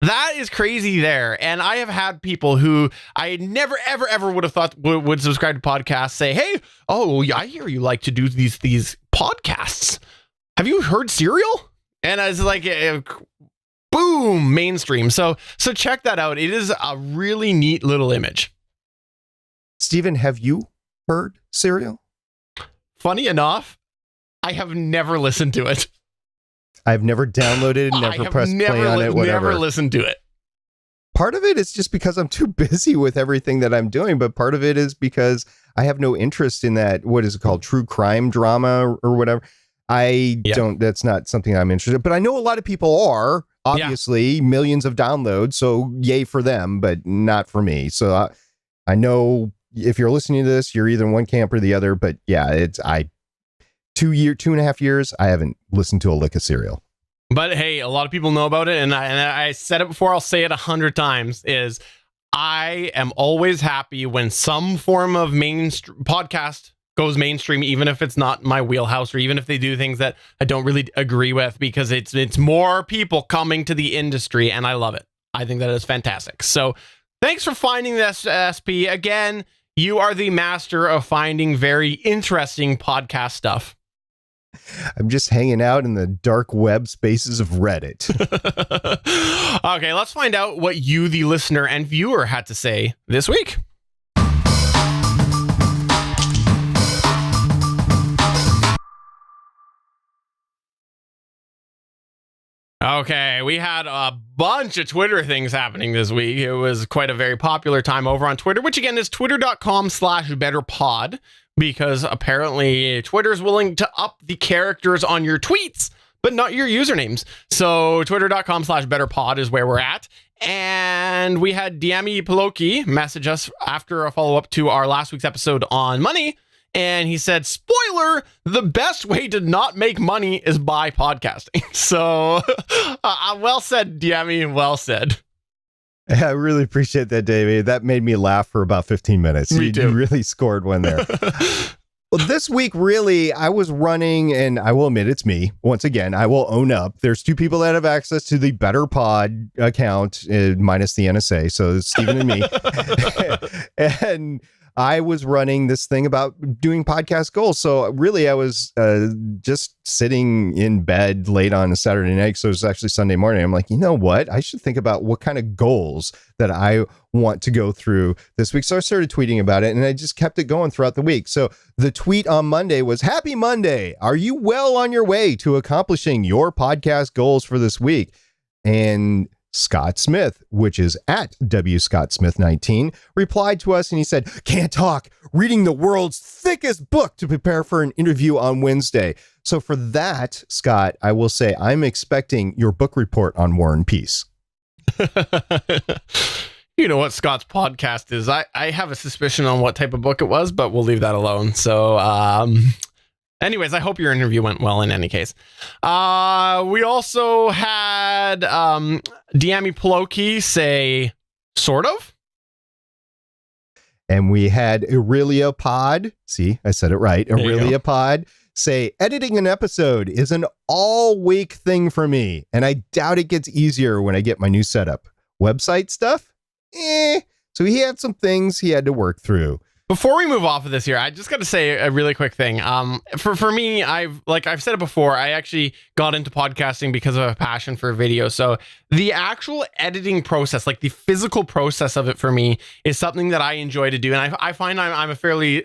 That is crazy there. And I have had people who I never, ever, ever would have thought would subscribe to podcasts say, hey, I hear you like to do these podcasts. Have you heard Serial? And I was like, boom, mainstream. So check that out. It is a really neat little image. Stephen, have you heard Serial? Funny enough, I have never listened to it. I've never downloaded it, never pressed play on it, whatever. Never listened to it. Part of it is just because I'm too busy with everything that I'm doing, but part of it is because I have no interest in that, what is it called, true crime drama or whatever. That's not something I'm interested in, but I know a lot of people are. Obviously, millions of downloads, so yay for them, but not for me. So I know if you're listening to this, you're either one camp or the other. But yeah, 2.5 years, I haven't listened to a lick of Serial. But hey, a lot of people know about it, and I said it before. I'll say it 100 times. Is I am always happy when some form of mainstream podcast goes mainstream, even if it's not my wheelhouse, or even if they do things that I don't really agree with, because it's more people coming to the industry, and I love it. I think that is fantastic. So thanks for finding this, SP. Again, you are the master of finding very interesting podcast stuff. I'm just hanging out in the dark web spaces of Reddit. Okay, let's find out what you, the listener and viewer, had to say this week. Okay, we had a bunch of Twitter things happening this week. It was quite a very popular time over on Twitter, which again is twitter.com/betterpod, because apparently Twitter's willing to up the characters on your tweets, but not your usernames. So twitter.com/betterpod is where we're at. And we had Diami Peloki message us after a follow-up to our last week's episode on money. And he said, spoiler, the best way to not make money is by podcasting. So well said, Diami, well said. I really appreciate that, Davey. That made me laugh for about 15 minutes. Me too. You really scored one there. Well, this week, really, I was running, and I will admit it's me. Once again, I will own up. There's two people that have access to the Better Pod account, minus the NSA. So it's Stephen and me. And I was running this thing about doing podcast goals. So really, I was just sitting in bed late on a Saturday night. So it was actually Sunday morning. I'm like, you know what? I should think about what kind of goals that I want to go through this week. So I started tweeting about it, and I just kept it going throughout the week. So the tweet on Monday was, Happy Monday. Are you well on your way to accomplishing your podcast goals for this week? And Scott Smith, which is at WScottSmith19, replied to us and he said, can't talk, reading the world's thickest book to prepare for an interview on Wednesday. So for that, Scott, I will say I'm expecting your book report on War and Peace. You know what Scott's podcast is. I have a suspicion on what type of book it was, but we'll leave that alone. So, anyways, I hope your interview went well in any case. We also had Deami Poloki say, sort of. And we had Aurelia Pod. See, I said it right. Aurelia Pod say, editing an episode is an all-week thing for me, and I doubt it gets easier when I get my new setup. Website stuff? So he had some things he had to work through. Before we move off of this here, I just got to say a really quick thing. For me, I've said it before, I actually got into podcasting because of a passion for video. So the actual editing process, like the physical process of it for me, is something that I enjoy to do. And I find I'm a fairly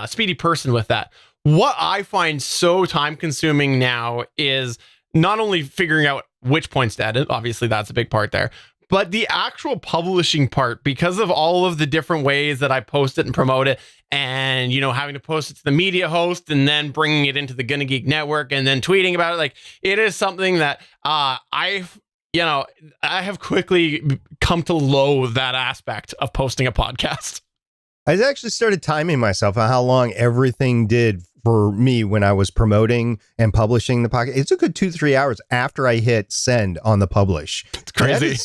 speedy person with that. What I find so time consuming now is not only figuring out which points to edit, obviously that's a big part there, but the actual publishing part, because of all of the different ways that I post it and promote it, and, you know, having to post it to the media host and then bringing it into the Gonna Geek network and then tweeting about it, like, it is something that I have quickly come to loathe that aspect of posting a podcast. I actually started timing myself on how long everything did for me when I was promoting and publishing the podcast. It's a good 2-3 hours after I hit send on the publish. It's crazy.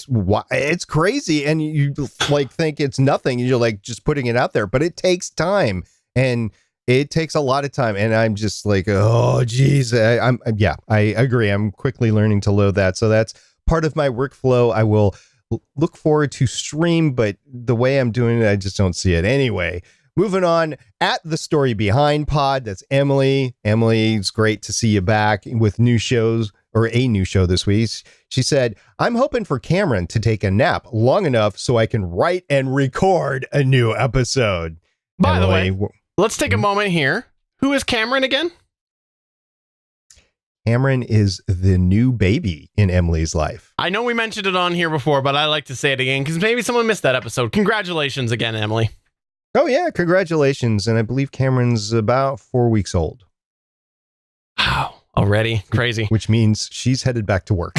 It's crazy. And you like think it's nothing. You're like just putting it out there, but it takes time, and it takes a lot of time. And I'm just like, oh, geez. I agree. I'm quickly learning to load that. So that's part of my workflow. I will look forward to stream, but the way I'm doing it, I just don't see it anyway. Moving on, at the Story Behind Pod, that's Emily. Emily, it's great to see you back with new shows, or a new show this week. She said, I'm hoping for Cameron to take a nap long enough so I can write and record a new episode. By Emily, the way, let's take a moment here. Who is Cameron again? Cameron is the new baby in Emily's life. I know we mentioned it on here before, but I like to say it again because maybe someone missed that episode. Congratulations again, Emily. Oh, yeah. Congratulations. And I believe Cameron's about 4 weeks old. Wow. Already? Crazy. Which means she's headed back to work.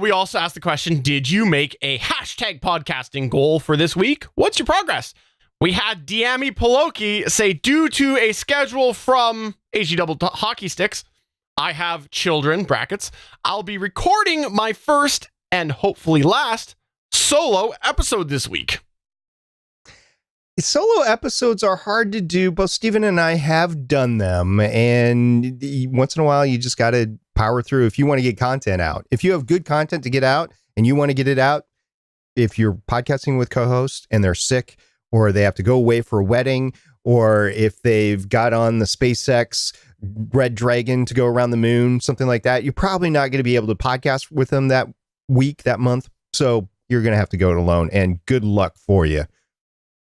We also asked the question, did you make a hashtag podcasting goal for this week? What's your progress? We had Deami Poloki say, due to a schedule from AG Double Hockey Sticks, I have children, brackets, I'll be recording my first and hopefully last solo episode this week. Solo episodes are hard to do. Both Stephen and I have done them, and once in a while you just got to power through if you want to get content out. If you have good content to get out and you want to get it out, if you're podcasting with co-hosts and they're sick, or they have to go away for a wedding, or if they've got on the SpaceX Red Dragon to go around the moon, something like that, you're probably not going to be able to podcast with them that week, that month. So you're going to have to go it alone, and good luck for you.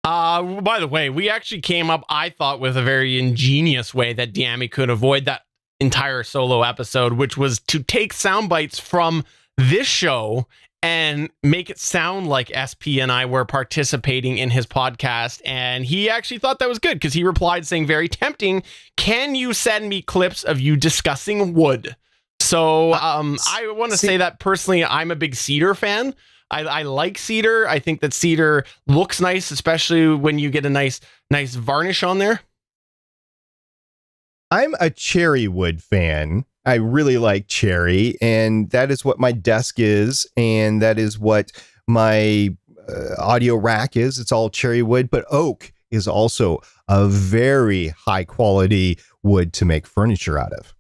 By the way, we actually came up, I thought, with a very ingenious way that Deami could avoid that entire solo episode, which was to take sound bites from this show and make it sound like SP and I were participating in his podcast. And he actually thought that was good because he replied saying, very tempting. Can you send me clips of you discussing wood? So I want to say that personally, I'm a big cedar fan. I like cedar. I think that cedar looks nice, especially when you get a nice varnish on there. I'm a cherry wood fan. I really like cherry, and that is what my desk is, and that is what my audio rack is. It's all cherry wood, but oak is also a very high quality wood to make furniture out of.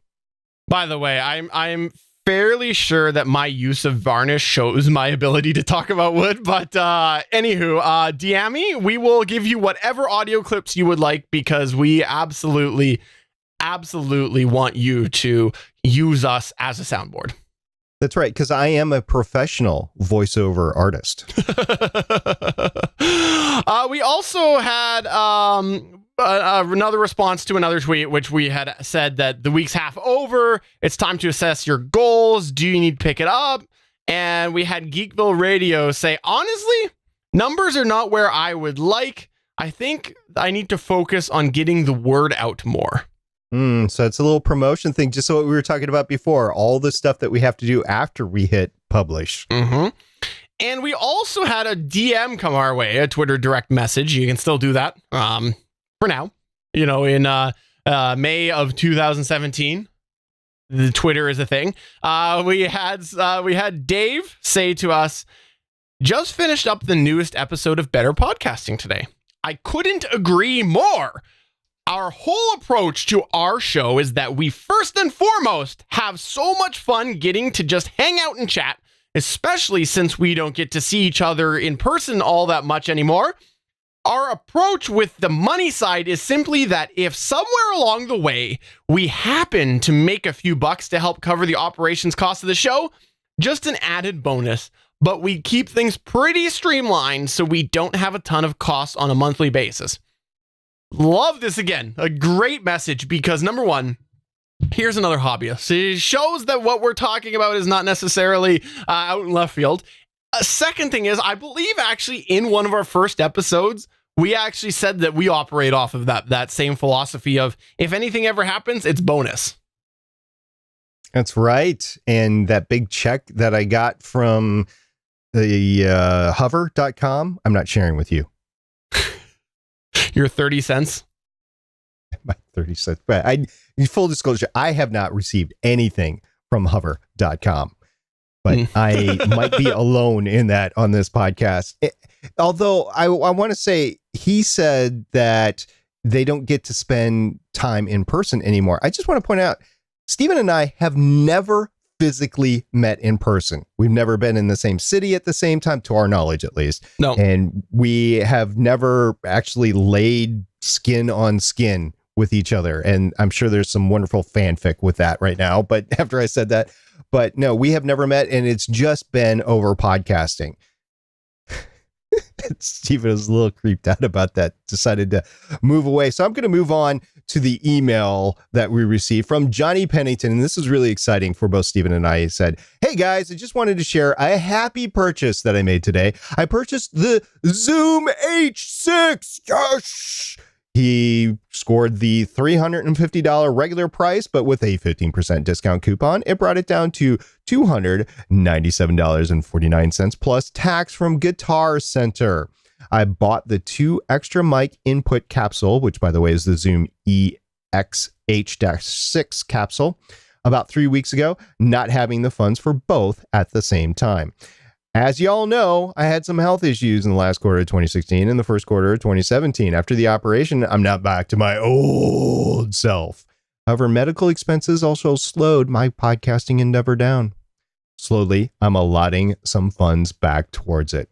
By the way, I'm fairly sure that my use of varnish shows my ability to talk about wood, but anywho, DM me. We will give you whatever audio clips you would like, because we absolutely want you to use us as a soundboard. That's right, because I am a professional voiceover artist. We also had another response to another tweet, which we had said that the week's half over. It's time to assess your goals. Do you need to pick it up? And we had Geekville Radio say, honestly, numbers are not where I would like. I think I need to focus on getting the word out more. So it's a little promotion thing, just what we were talking about before, all the stuff that we have to do after we hit publish. Mm-hmm. And we also had a DM come our way, a Twitter direct message. You can still do that for now. You know, in May of 2017, the Twitter is a thing. We had Dave say to us, just finished up the newest episode of Better Podcasting today. I couldn't agree more. Our whole approach to our show is that we first and foremost have so much fun getting to just hang out and chat, especially since we don't get to see each other in person all that much anymore. Our approach with the money side is simply that if somewhere along the way we happen to make a few bucks to help cover the operations cost of the show, just an added bonus, but we keep things pretty streamlined so we don't have a ton of costs on a monthly basis. Love this again. A great message, because number one, here's another hobbyist. It shows that what we're talking about is not necessarily out in left field. A second thing is, I believe actually in one of our first episodes, we actually said that we operate off of that same philosophy of if anything ever happens, it's bonus. That's right. And that big check that I got from the hover.com, I'm not sharing with you. Your 30 cents? My 30 cents. But full disclosure, I have not received anything from hover.com. But I might be alone in that on this podcast. Although I want to say he said that they don't get to spend time in person anymore. I just want to point out, Stephen and I have never physically met in person. We've never been in the same city at the same time, to our knowledge, at least. No. And we have never actually laid skin on skin with each other. And I'm sure there's some wonderful fanfic with that right now. But after I said that, but no, we have never met, and it's just been over podcasting. Stephen was a little creeped out about that, decided to move away. So I'm going to move on to the email that we received from Johnny Pennington. And this is really exciting for both Stephen and I. He said, hey guys, I just wanted to share a happy purchase that I made today. I purchased the Zoom H6. Yes! He scored the $350 regular price, but with a 15% discount coupon, it brought it down to $297.49 plus tax from Guitar Center. I bought the 2 extra mic input capsule, which by the way is the Zoom EXH-6 capsule, about 3 weeks ago, not having the funds for both at the same time. As y'all know, I had some health issues in the last quarter of 2016 and the first quarter of 2017. After the operation, I'm not back to my old self. However, medical expenses also slowed my podcasting endeavor down. Slowly, I'm allotting some funds back towards it.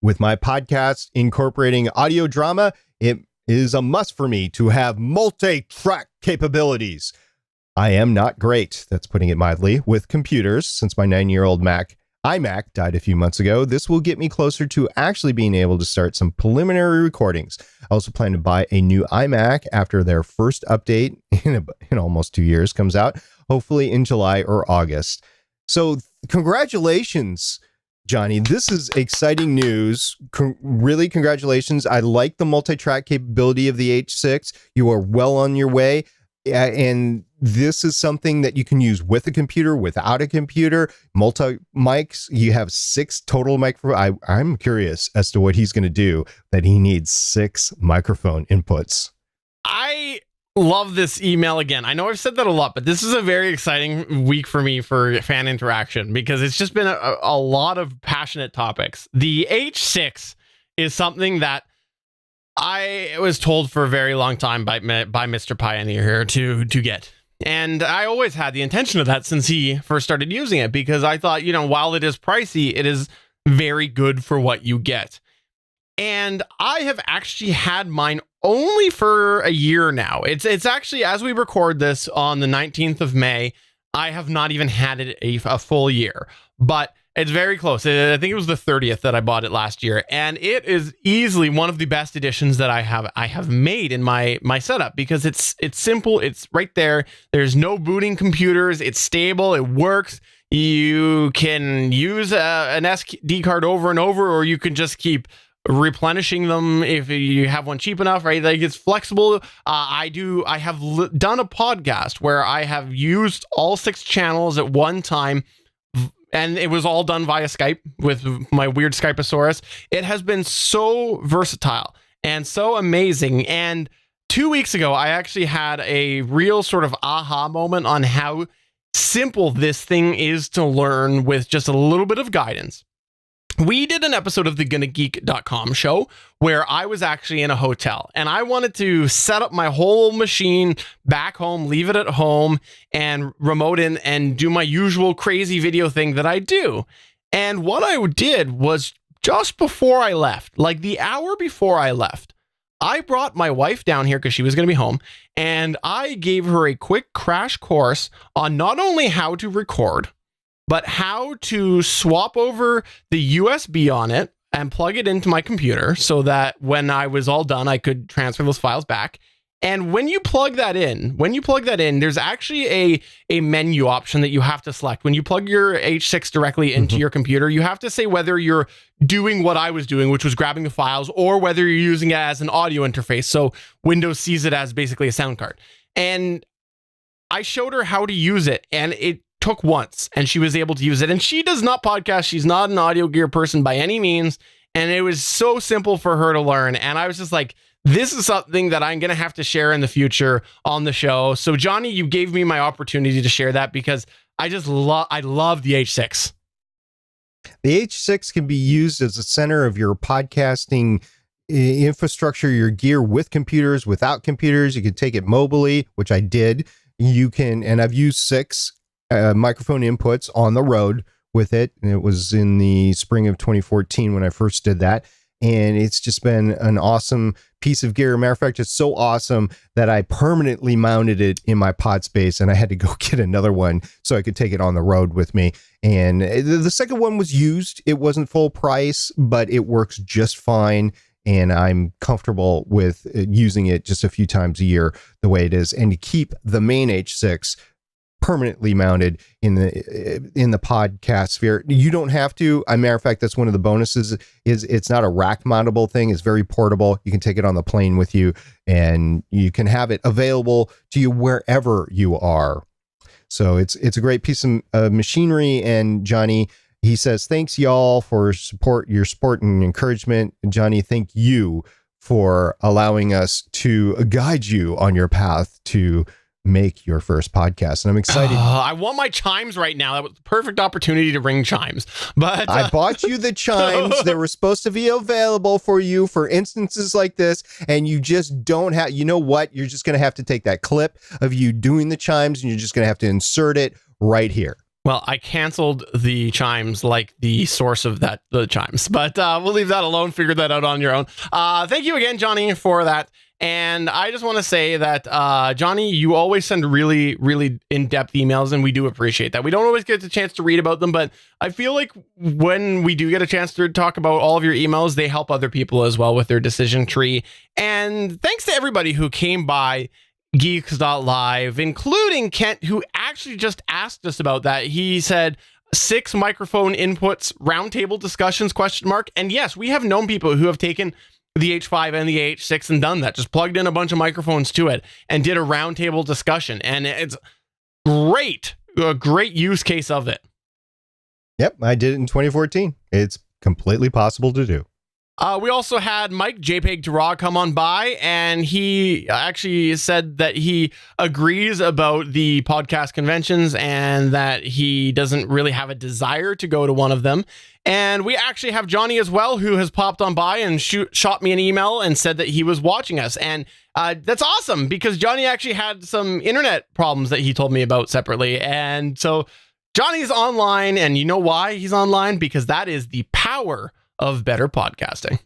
With my podcast incorporating audio drama, it is a must for me to have multi-track capabilities. I am not great, that's putting it mildly, with computers since my 9-year-old iMac died a few months ago. This will get me closer to actually being able to start some preliminary recordings. I also plan to buy a new iMac after their first update in almost 2 years comes out, hopefully in July or August. So congratulations, Johnny. This is exciting news. Really, congratulations. I like the multi-track capability of the H6. You are well on your way. And this is something that you can use with a computer, without a computer, multi mics. You have 6 total microphones. I'm curious as to what he's going to do that he needs 6 microphone inputs. I love this email again. I know I've said that a lot, but this is a very exciting week for me for fan interaction because it's just been a lot of passionate topics. The H6 is something that I was told for a very long time by Mr. Pioneer here to get. And I always had the intention of that since he first started using it, because I thought, while it is pricey, it is very good for what you get. And I have actually had mine only for a year now. It's actually, as we record this on the 19th of May, I have not even had it a full year, but it's very close. I think it was the 30th that I bought it last year, and it is easily one of the best additions that I have made in my setup, because it's simple. It's right there. There's no booting computers. It's stable. It works. You can use an SD card over and over, or you can just keep replenishing them if you have one cheap enough, right? Like, it's flexible. I have done a podcast where I have used all 6 channels at one time, and it was all done via Skype with my weird Skypeosaurus. It has been so versatile and so amazing. And 2 weeks ago, I actually had a real sort of aha moment on how simple this thing is to learn with just a little bit of guidance. We did an episode of the GonnaGeek.com show where I was actually in a hotel, and I wanted to set up my whole machine back home, leave it at home, and remote in and do my usual crazy video thing that I do. And what I did was, just before I left, like the hour before I left, I brought my wife down here because she was going to be home, and I gave her a quick crash course on not only how to record, but how to swap over the USB on it and plug it into my computer so that when I was all done, I could transfer those files back. And when you plug that in, there's actually a menu option that you have to select. When you plug your H6 directly into your computer, you have to say whether you're doing what I was doing, which was grabbing the files, or whether you're using it as an audio interface. So Windows sees it as basically a sound card. And I showed her how to use it, and it took once, and she was able to use it. And she does not podcast. She's not an audio gear person by any means. And it was so simple for her to learn. And I was just like, this is something that I'm going to have to share in the future on the show. So Johnny, you gave me my opportunity to share that, because I love the H6. The H6 can be used as a center of your podcasting infrastructure, your gear, with computers, without computers. You can take it mobily, which I did. You can, and I've used 6 microphone inputs on the road with it. And it was in the spring of 2014 when I first did that. And it's just been an awesome piece of gear. Matter of fact, it's so awesome that I permanently mounted it in my pod space, and I had to go get another one so I could take it on the road with me. And the second one was used. It wasn't full price, but it works just fine. And I'm comfortable with using it just a few times a year the way it is. And to keep the main H6 permanently mounted in the podcast sphere, you don't have to. As a matter of fact, that's one of the bonuses, is it's not a rack mountable thing. It's very portable. You can take it on the plane with you, and you can have it available to you wherever you are. So it's a great piece of machinery. And Johnny, he says, thanks y'all for your support and encouragement. Johnny, thank you for allowing us to guide you on your path to make your first podcast. And I'm excited. I want my chimes right now. That was the perfect opportunity to ring chimes. But I bought you the chimes. They were supposed to be available for you for instances like this, and you just don't have, you know what? You're just going to have to take that clip of you doing the chimes, and you're just going to have to insert it right here. Well, I canceled the chimes, like the source of the chimes, but we'll leave that alone. Figure that out on your own. Thank you again, Johnny, for that. And I just want to say that, Johnny, you always send really, really in-depth emails, and we do appreciate that. We don't always get the chance to read about them, but I feel like when we do get a chance to talk about all of your emails, they help other people as well with their decision tree. And thanks to everybody who came by Geeks.live, including Kent, who actually just asked us about that. He said 6 microphone inputs, roundtable discussions, ? And yes, we have known people who have taken the H5 and the H6 and done that, just plugged in a bunch of microphones to it and did a roundtable discussion. And it's great, a great use case of it. Yep, I did it in 2014. It's completely possible to do. We also had Mike JPEG to Raw come on by, and he actually said that he agrees about the podcast conventions and that he doesn't really have a desire to go to one of them. And we actually have Johnny as well, who has popped on by and shot me an email and said that he was watching us. And that's awesome, because Johnny actually had some internet problems that he told me about separately. And so Johnny's online, and you know why he's online? Because that is the power of better podcasting.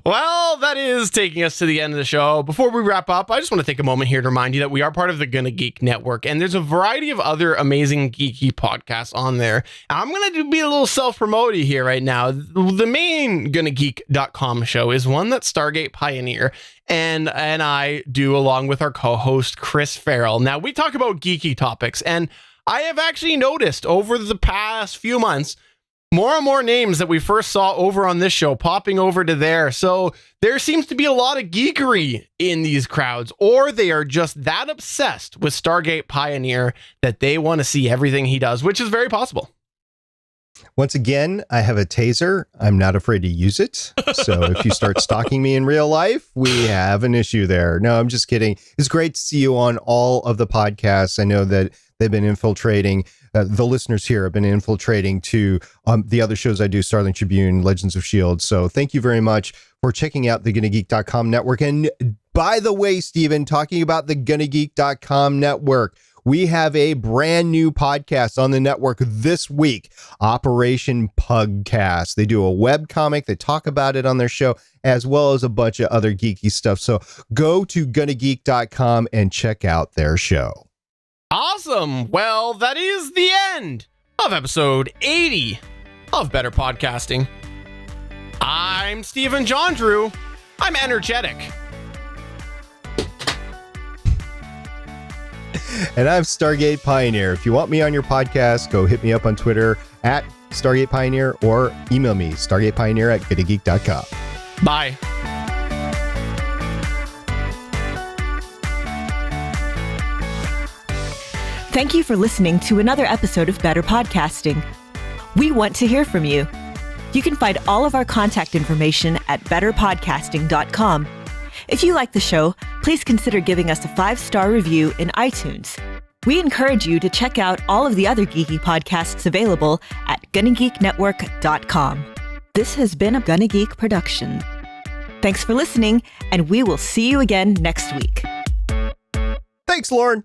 Well, that is taking us to the end of the show. Before we wrap up, I just want to take a moment here to remind you that we are part of the Gonna Geek Network, and there's a variety of other amazing geeky podcasts on there. I'm going to be a little self-promoting here right now. The main GonnaGeek.com show is one that Stargate Pioneer and I do along with our co-host Chris Farrell. Now, we talk about geeky topics, and I have actually noticed over the past few months more and more names that we first saw over on this show popping over to there. So there seems to be a lot of geekery in these crowds, or they are just that obsessed with Stargate Pioneer that they want to see everything he does, which is very possible. Once again, I have a taser. I'm not afraid to use it. So if you start stalking me in real life, we have an issue there. No, I'm just kidding. It's great to see you on all of the podcasts. I know that they've been infiltrating. The listeners here have been infiltrating to the other shows I do, Starling Tribune, Legends of S.H.I.E.L.D. So thank you very much for checking out the GonnaGeek.com network. And by the way, Stephen, talking about the GonnaGeek.com network, we have a brand new podcast on the network this week, Operation Pugcast. They do a webcomic. They talk about it on their show, as well as a bunch of other geeky stuff. So go to GonnaGeek.com and check out their show. Awesome. Well, that is the end of episode 80 of Better Podcasting. I'm Stephen John Drew. I'm energetic. And I'm Stargate Pioneer. If you want me on your podcast, go hit me up on Twitter at Stargate Pioneer or email me, stargatepioneer@GonnaGeek.com. Bye. Thank you for listening to another episode of Better Podcasting. We want to hear from you. You can find all of our contact information at betterpodcasting.com. If you like the show, please consider giving us a 5-star review in iTunes. We encourage you to check out all of the other geeky podcasts available at GonnaGeekNetwork.com. This has been a Gonna Geek production. Thanks for listening, and we will see you again next week. Thanks, Lauren.